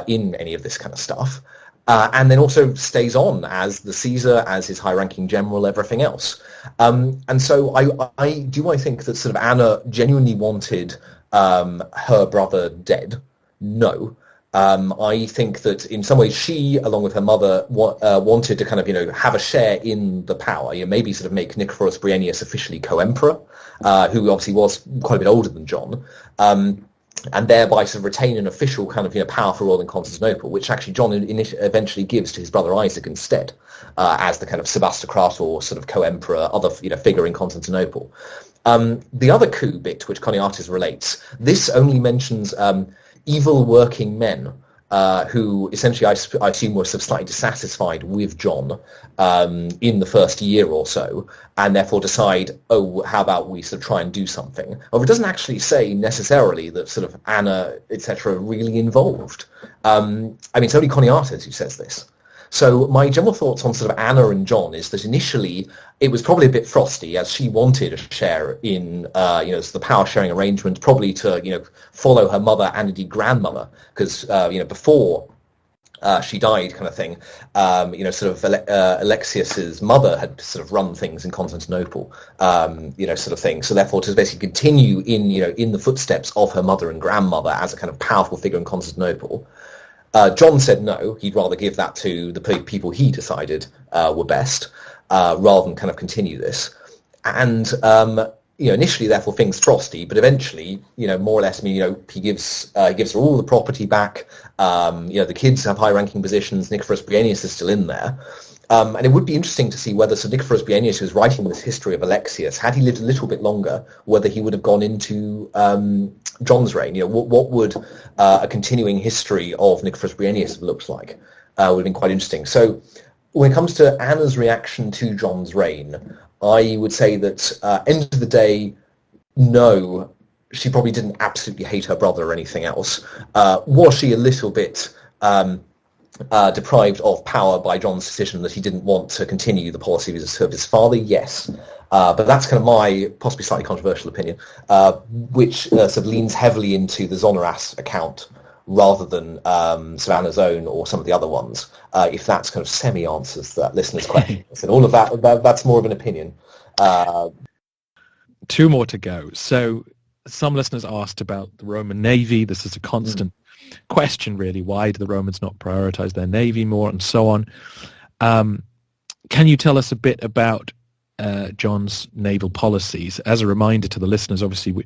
in any of this kind of stuff, and then also stays on as the Caesar, as his high-ranking general, everything else. And so I think that Anna genuinely wanted her brother dead? No. I think that in some ways she, along with her mother, wanted to have a share in the power. Maybe make Nicephorus Bryennius officially co-emperor, who obviously was quite a bit older than John, and thereby retain an official powerful role in Constantinople, which actually John eventually gives to his brother Isaac instead, as the Sebastocrat or co-emperor, other figure in Constantinople. The other coup bit, which Choniates relates, this only mentions evil working men who essentially I assume were slightly dissatisfied with John in the first year or so, and therefore decide, how about we try and do something. Or it doesn't actually say necessarily that Anna, etc., really involved. It's only Choniates who says this. So my general thoughts on Anna and John is that initially it was probably a bit frosty, as she wanted a share in the power sharing arrangement, probably to follow her mother and indeed grandmother, because before she died, Alexius's mother had run things in Constantinople, thing. So therefore, to basically continue in the footsteps of her mother and grandmother as a powerful figure in Constantinople. John said no, he'd rather give that to the people he decided were best, rather than continue this. And, initially, therefore, things frosty, but eventually, more or less, he gives her all the property back. The kids have high-ranking positions. Nicephorus Bryennius is still in there. And it would be interesting to see whether Nicephorus Bryennius, who's writing this history of Alexius, had he lived a little bit longer, whether he would have gone into John's reign. What would a continuing history of Nicephorus Bryennius have looked like? Would have been quite interesting. So when it comes to Anna's reaction to John's reign, I would say that end of the day, no, she probably didn't absolutely hate her brother or anything else. Was she a little bit deprived of power by John's decision that he didn't want to continue the policy of his father? Yes. But that's my possibly slightly controversial opinion, which leans heavily into the Zonaras account rather than Savannah's own or some of the other ones, if that's semi-answers that listener's question. And all of that's more of an opinion. Two more to go. So some listeners asked about the Roman Navy. This is a constant question, really. Why do the Romans not prioritize their navy more, and so on? Can you tell us a bit about John's naval policies? As a reminder to the listeners, obviously,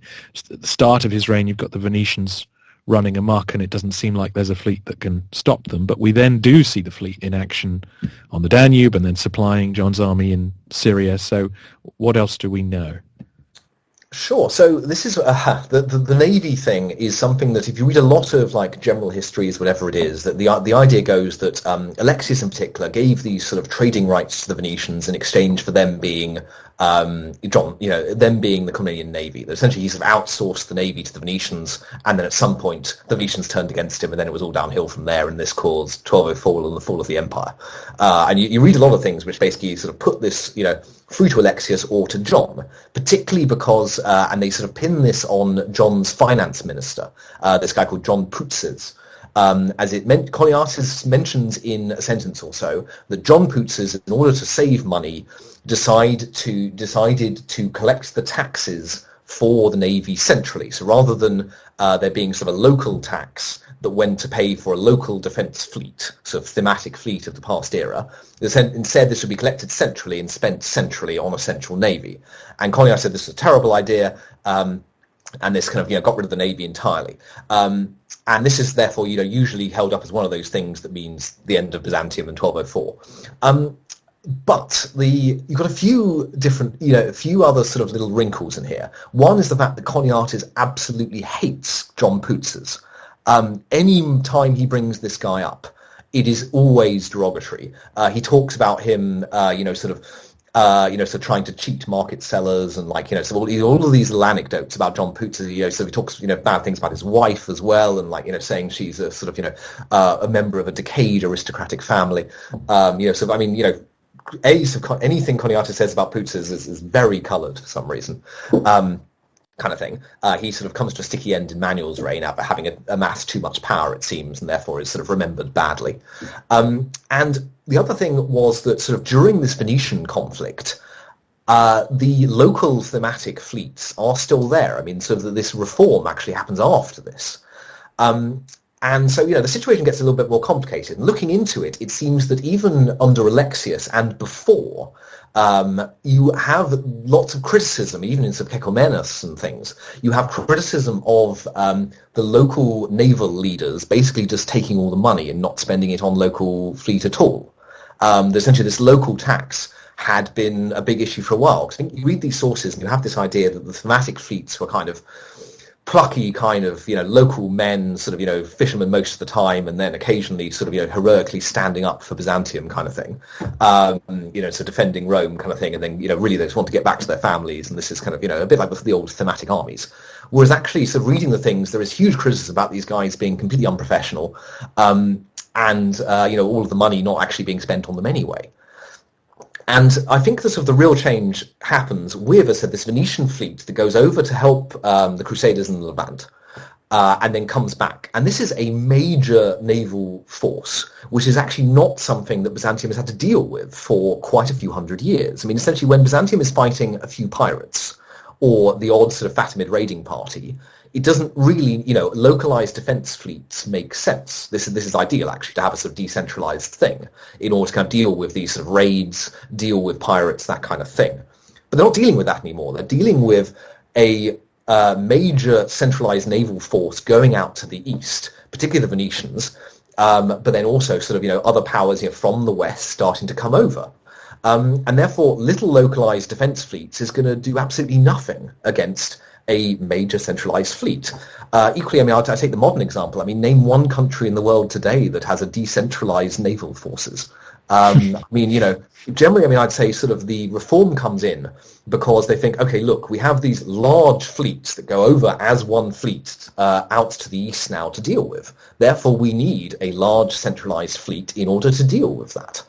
at the start of his reign, you've got the Venetians running amok, and it doesn't seem like there's a fleet that can stop them. But we then do see the fleet in action on the Danube and then supplying John's army in Syria. So what else do we know? Sure. So this is the Navy thing is something that if you read a lot of general histories, whatever it is, that the idea goes that Alexius in particular gave these trading rights to the Venetians in exchange for them being them being the Komnenian Navy. That essentially he outsourced the Navy to the Venetians, and then at some point the Venetians turned against him, and then it was all downhill from there, and this caused 1204 and the fall of the empire. And you read a lot of things which basically put this through to Alexius or to John, particularly because, and they pin this on John's finance minister, this guy called John Putzes. As it meant, Choniates mentions in a sentence or so that John Putzes, in order to save money, decided to collect the taxes for the navy centrally. So rather than there being a local tax that went to pay for a local defence fleet, thematic fleet of the past era, instead this would be collected centrally and spent centrally on a central navy. And Choniates said this was a terrible idea, and this got rid of the navy entirely. And this is therefore usually held up as one of those things that means the end of Byzantium in 1204. But you've got a few different, a few other sort of little wrinkles in here. One is the fact that Choniates absolutely hates John Putzes. Any time he brings this guy up, it is always derogatory. He talks about him, so trying to cheat market sellers and so all of these little anecdotes about John Putzes, so he talks, bad things about his wife as well, and saying she's a sort of, a member of a decayed aristocratic family. Anything Choniates says about Putzes is very coloured for some reason. Kind of thing. He sort of comes to a sticky end in Manuel's reign out having amassed too much power, it seems, and therefore is sort of remembered badly. And the other thing was that sort of during this Venetian conflict, the local thematic fleets are still there. I mean, so that this reform actually happens after this. And so, the situation gets a little bit more complicated. And looking into it, it seems that even under Alexius and before, you have lots of criticism, even in sort of Komnenos and things. You have criticism of the local naval leaders basically just taking all the money and not spending it on local fleet at all. Essentially, this local tax had been a big issue for a while. Because I think you read these sources and you have this idea that the thematic fleets were kind of plucky kind of, local men, sort of, fishermen most of the time, and then occasionally sort of, heroically standing up for Byzantium kind of thing, so defending Rome kind of thing, and then, really they just want to get back to their families, and this is kind of, a bit like the old thematic armies. Whereas actually, sort of reading the things, there is huge criticism about these guys being completely unprofessional, and all of the money not actually being spent on them anyway. And I think the real change happens with, as I said, this Venetian fleet that goes over to help the Crusaders in the Levant, and then comes back. And this is a major naval force, which is actually not something that Byzantium has had to deal with for quite a few hundred years. I mean, essentially, when Byzantium is fighting a few pirates, or the odd sort of Fatimid raiding party, it doesn't really, localized defense fleets make sense. This is ideal, actually, to have a sort of decentralized thing in order to kind of deal with these sort of raids, deal with pirates, that kind of thing. But they're not dealing with that anymore. They're dealing with a major centralized naval force going out to the east, particularly the Venetians, but then also sort of, other powers from the west starting to come over. And therefore, little localized defense fleets is going to do absolutely nothing against a major centralized fleet. Equally, I mean, I'll take the modern example. I mean, name one country in the world today that has a decentralized naval forces. I mean, generally, I mean, I'd say sort of the reform comes in because they think, okay, look, we have these large fleets that go over as one fleet out to the east now to deal with. Therefore, we need a large centralized fleet in order to deal with that.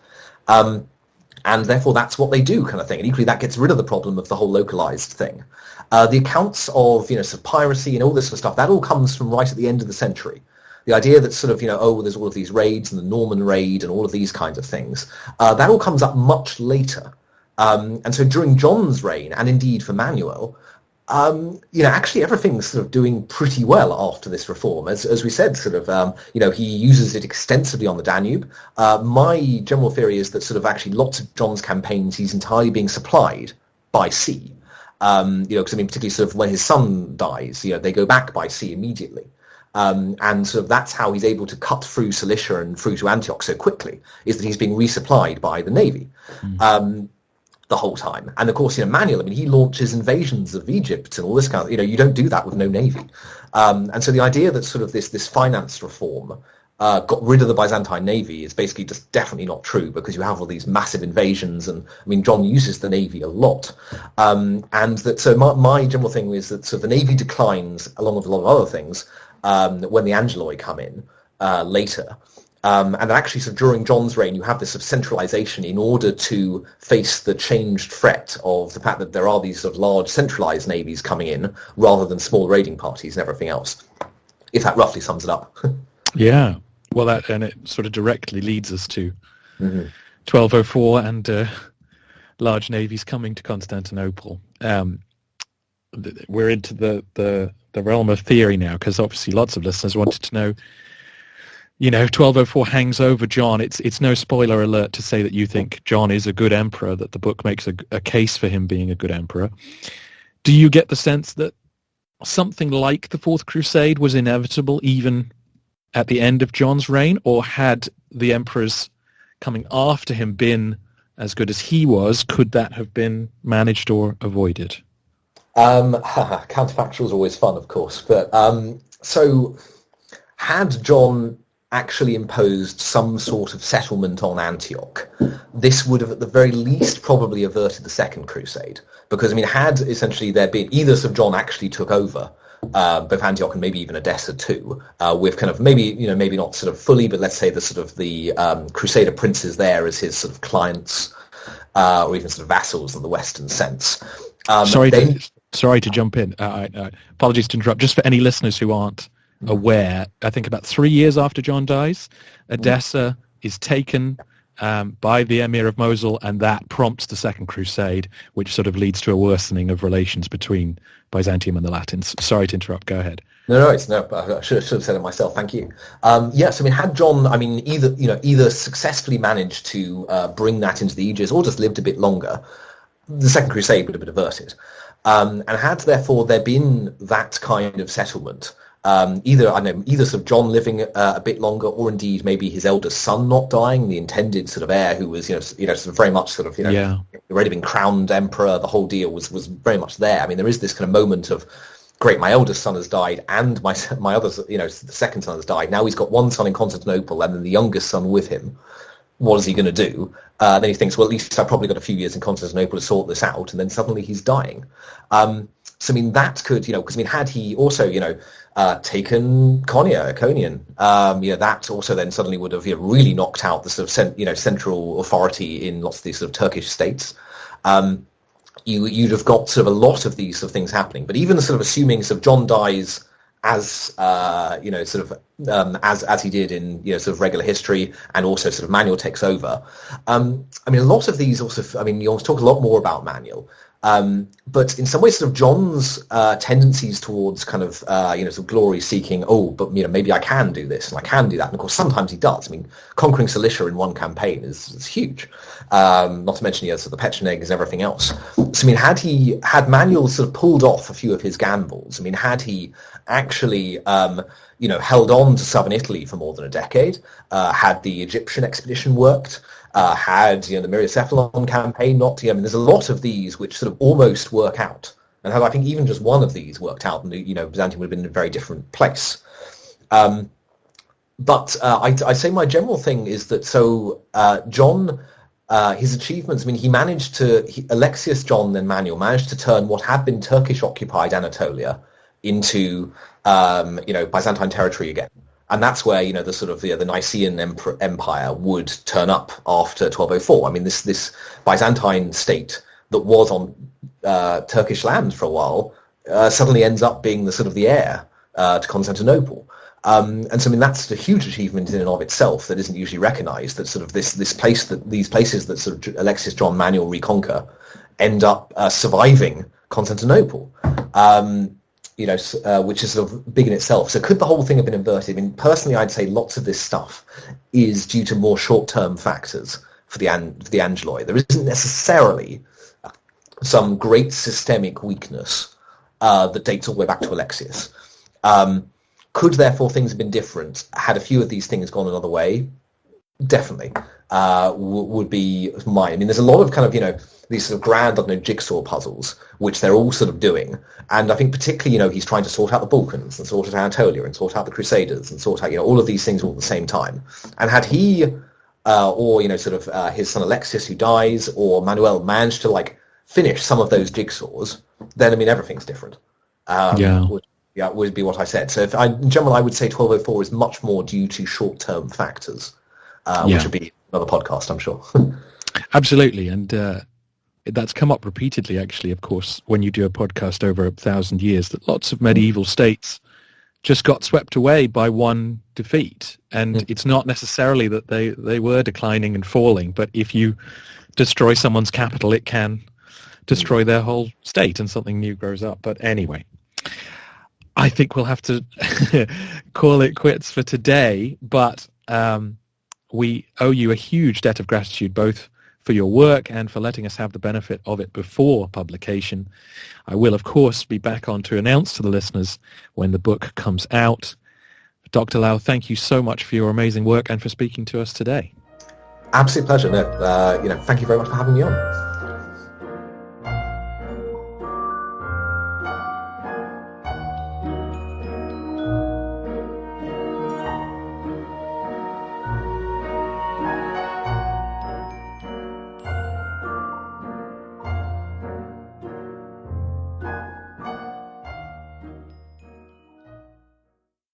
And therefore, that's what they do, kind of thing. And equally, that gets rid of the problem of the whole localized thing. The accounts of, sort of piracy and all this sort of stuff, that all comes from right at the end of the century. The idea that sort of, there's all of these raids and the Norman raid and all of these kinds of things, that all comes up much later. And so during John's reign, and indeed for Manuel, actually everything's sort of doing pretty well after this reform. As we said, sort of, he uses it extensively on the Danube. My general theory is that sort of actually lots of John's campaigns, he's entirely being supplied by sea. Because I mean, particularly sort of when his son dies, they go back by sea immediately. And sort of that's how he's able to cut through Cilicia and through to Antioch so quickly, is that he's being resupplied by the navy. The whole time. And of course, Manuel, I mean, he launches invasions of Egypt and all this kind of, you don't do that with no navy. And so the idea that sort of this finance reform got rid of the Byzantine navy is basically just definitely not true, because you have all these massive invasions, and I mean, John uses the navy a lot. And that, so my general thing is that sort of the navy declines along with a lot of other things when the Angeloi come in later. And actually, so during John's reign, you have this sort of centralization in order to face the changed threat of the fact that there are these sort of large centralized navies coming in rather than small raiding parties and everything else, if that roughly sums it up. Yeah. Well, and it sort of directly leads us to 1204 and large navies coming to Constantinople. We're into the realm of theory now, because obviously lots of listeners wanted to know, 1204 hangs over John. It's no spoiler alert to say that you think John is a good emperor, that the book makes a case for him being a good emperor. Do you get the sense that something like the Fourth Crusade was inevitable even at the end of John's reign, or had the emperors coming after him been as good as he was, could that have been managed or avoided? Counterfactual is always fun, of course. But so had John actually imposed some sort of settlement on Antioch, this would have at the very least probably averted the Second Crusade. Because, I mean, had essentially there been either sort of John actually took over both Antioch and maybe even Edessa too, with kind of maybe not sort of fully, but let's say the sort of the Crusader princes there as his sort of clients or even sort of vassals in the Western sense. Sorry to jump in. Apologies to interrupt. Just for any listeners who aren't aware, I think about 3 years after John dies, Edessa is taken by the Emir of Mosul, and that prompts the Second Crusade, which sort of leads to a worsening of relations between Byzantium and the Latins. Sorry to interrupt. Go ahead. No, I should have said it myself. Thank you. Yes, I mean, had John, either successfully managed to bring that into the Aegis or just lived a bit longer, the Second Crusade would have been averted. And had therefore there been that kind of settlement, either sort of John living a bit longer, or indeed maybe his eldest son not dying, the intended sort of heir who was sort of very much sort of already been crowned emperor. The whole deal was very much there. I mean, there is this kind of moment of, great, my eldest son has died, and my other the second son has died. Now he's got one son in Constantinople, and then the youngest son with him. What is he going to do? Then he thinks, well, at least I've probably got a few years in Constantinople to sort this out, and then suddenly he's dying. So I mean, that could, because I mean, had he also, taken Iconium, that also then suddenly would have really knocked out the sort of central authority in lots of these sort of Turkish states. You'd have got sort of a lot of these sort of things happening. But even sort of assuming sort of John dies as as he did in sort of regular history, and also sort of Manuel takes over. I mean, a lot of these also. I mean, you'll talk a lot more about Manuel. But in some ways, sort of John's tendencies towards kind of sort of glory seeking. Oh, but maybe I can do this and I can do that. And of course, sometimes he does. I mean, conquering Cilicia in one campaign is huge. Not to mention sort of the Pechenegs and everything else. So I mean, had Manuel sort of pulled off a few of his gambles. I mean, had he actually held on to southern Italy for more than a decade, had the Egyptian expedition worked. Had the Myriacephalon campaign not? There's a lot of these which sort of almost work out, and had I think even just one of these worked out, and Byzantium would have been in a very different place. But I say my general thing is that John, his achievements. I mean, Alexius, John, then Manuel managed to turn what had been Turkish-occupied Anatolia into Byzantine territory again. And that's where the sort of the Nicaean Empire would turn up after 1204. I mean, this Byzantine state that was on Turkish land for a while suddenly ends up being the sort of the heir to Constantinople. And so I mean, that's a huge achievement in and of itself that isn't usually recognised. That sort of these places that sort of Alexius, John, Manuel reconquer end up surviving Constantinople. Which is sort of big in itself. So could the whole thing have been inverted? I mean, personally, I'd say lots of this stuff is due to more short-term factors for the Angeloi. There isn't necessarily some great systemic weakness that dates all the way back to Alexius. Could, therefore, things have been different had a few of these things gone another way? Definitely. Would be mine. I mean, there's a lot of kind of, these sort of grand, jigsaw puzzles, which they're all sort of doing. And I think particularly, he's trying to sort out the Balkans and sort out Anatolia and sort out the Crusaders and sort out, all of these things all at the same time. And had he, or, his son Alexius who dies, or Manuel managed to, finish some of those jigsaws, then, I mean, everything's different. Would be what I said. So in general, I would say 1204 is much more due to short-term factors, which would be another podcast, I'm sure. Absolutely. And that's come up repeatedly, actually, of course, when you do a podcast over 1,000 years, that lots of medieval states just got swept away by one defeat. And it's not necessarily that they were declining and falling, but if you destroy someone's capital, it can destroy their whole state and something new grows up. But anyway, I think we'll have to call it quits for today, but we owe you a huge debt of gratitude, both for your work and for letting us have the benefit of it before publication. I will, of course, be back on to announce to the listeners when the book comes out. Dr. Lau, thank you so much for your amazing work and for speaking to us today. Absolute pleasure. No, thank you very much for having me on.